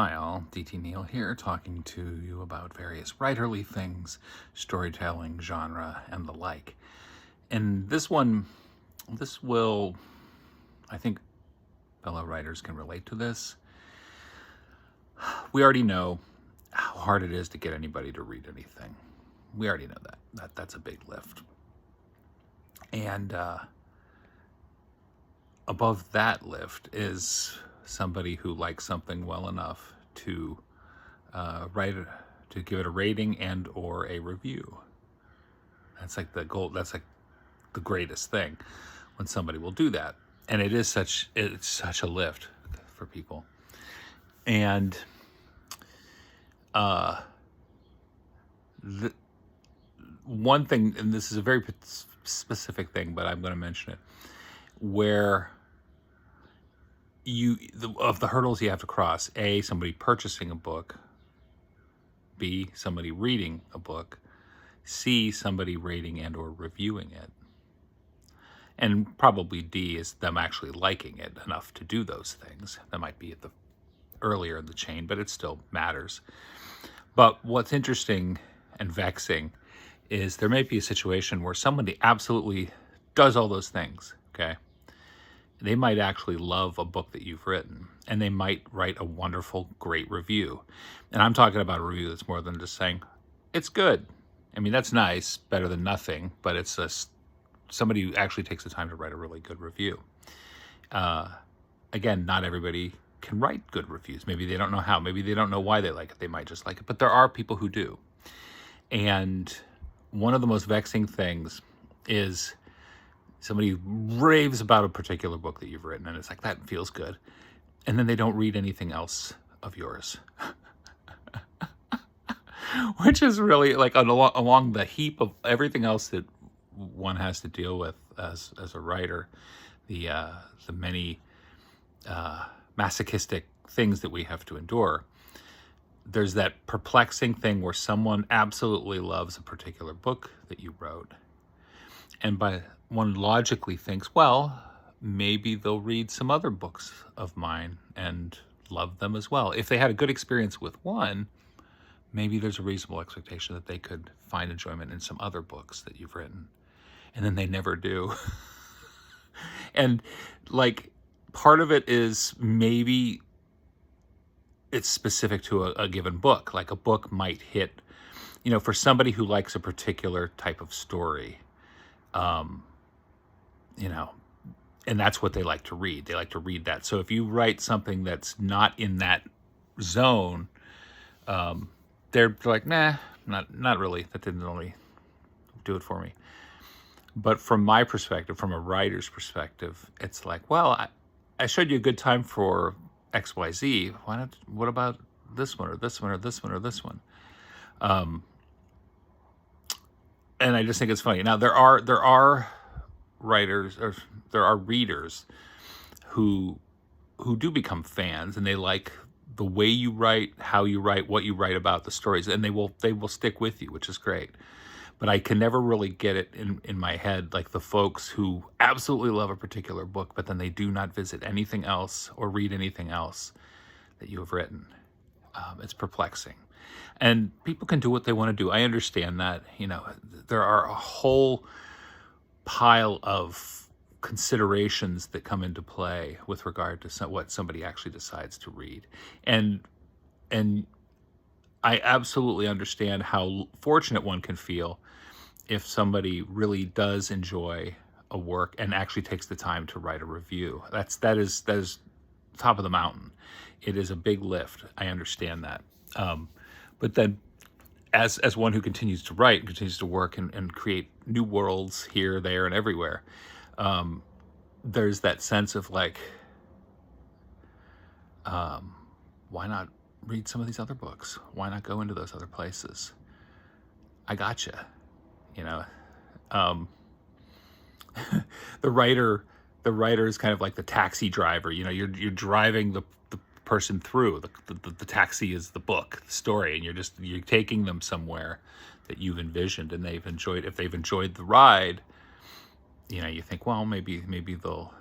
Hi all, DT Neil here, talking to you about various writerly things, storytelling, genre, and the like. And this will, I think fellow writers can relate to this. We already know how hard it is to get anybody to read anything. We already know that's a big lift. And above that lift is somebody who likes something well enough to to give it a rating and or a review. That's like the goal. That's like the greatest thing when somebody will do that, and it's such a lift for people. And the one thing, and this is a very specific thing, but I'm going to mention it, where of the hurdles you have to cross: A, somebody purchasing a book; B, somebody reading a book; C, somebody rating and or reviewing it; and probably D is them actually liking it enough to do those things. That might be at the earlier in the chain, but it still matters. But what's interesting and vexing is there may be a situation where somebody absolutely does all those things, okay? They might actually love a book that you've written, and they might write a wonderful, great review. And I'm talking about a review that's more than just saying, it's good. I mean, that's nice, better than nothing, but it's somebody who actually takes the time to write a really good review. Again, not everybody can write good reviews. Maybe they don't know how. Maybe they don't know why they like it. They might just like it. But there are people who do. And one of the most vexing things is somebody raves about a particular book that you've written, and it's like, that feels good. And then they don't read anything else of yours. Which is really like along the heap of everything else that one has to deal with as a writer, the many masochistic things that we have to endure. There's that perplexing thing where someone absolutely loves a particular book that you wrote, and one logically thinks, well, maybe they'll read some other books of mine and love them as well. If they had a good experience with one, maybe there's a reasonable expectation that they could find enjoyment in some other books that you've written. And then they never do. And like, part of it is maybe it's specific to a given book. Like a book might hit, for somebody who likes a particular type of story, and that's what they like to read. They like to read that. So if you write something that's not in that zone, they're like, nah, not really. That didn't really do it for me. But from my perspective, from a writer's perspective, it's like, well, I showed you a good time for XYZ. What about this one or this one or this one or this one? And I just think it's funny. Now there are writers, or there are readers who do become fans, and they like the way you write, how you write, what you write about, the stories, and they will stick with you, which is great. But I can never really get it in my head, like the folks who absolutely love a particular book, but then they do not visit anything else or read anything else that you have written. It's perplexing. And people can do what they want to do. I understand that. There are a whole pile of considerations that come into play with regard to what somebody actually decides to read. And I absolutely understand how fortunate one can feel if somebody really does enjoy a work and actually takes the time to write a review. That is top of the mountain. It is a big lift. I understand that. But then as one who continues to write, continues to work and create new worlds here, there, and everywhere, there's that sense of like, why not read some of these other books? Why not go into those other places? I gotcha. The writer is kind of like the taxi driver. You're driving the person through. The taxi is the book, the story, and you're taking them somewhere that you've envisioned, and if they've enjoyed the ride, you think, well, maybe they'll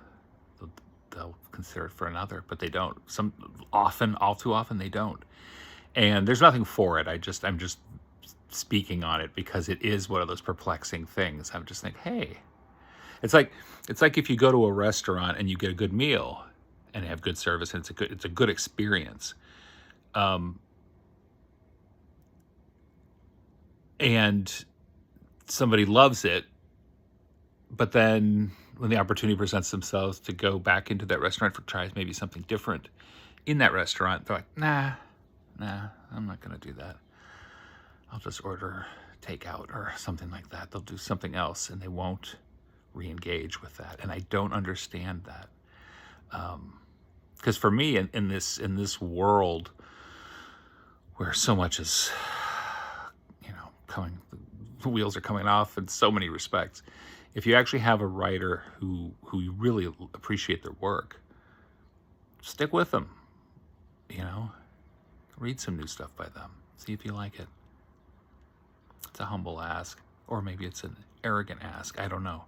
they'll consider it for another, but they don't. All too often, they don't. And there's nothing for it. I'm just speaking on it because it is one of those perplexing things. I'm just like, hey, it's like if you go to a restaurant and you get a good meal and have good service and it's a good experience. And somebody loves it, but then when the opportunity presents themselves to go back into that restaurant for tries maybe something different in that restaurant, they're like, nah, I'm not going to do that. I'll just order takeout or something like that. They'll do something else and they won't re-engage with that. And I don't understand that. Because for me, in this world where so much is, the wheels are coming off in so many respects, if you actually have a writer who you really appreciate their work, stick with them. Read some new stuff by them. See if you like it. It's a humble ask, or maybe it's an arrogant ask. I don't know.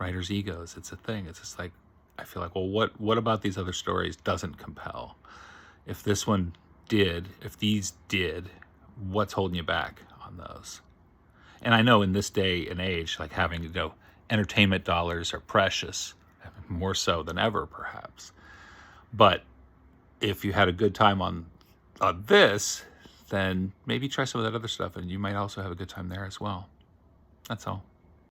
Writers' egos, it's a thing. It's just like, I feel like, well, what about these other stories doesn't compel? If this one did, if these did, what's holding you back on those? And I know in this day and age, like having, entertainment dollars are precious, more so than ever, perhaps. But if you had a good time on this, then maybe try some of that other stuff, and you might also have a good time there as well. That's all.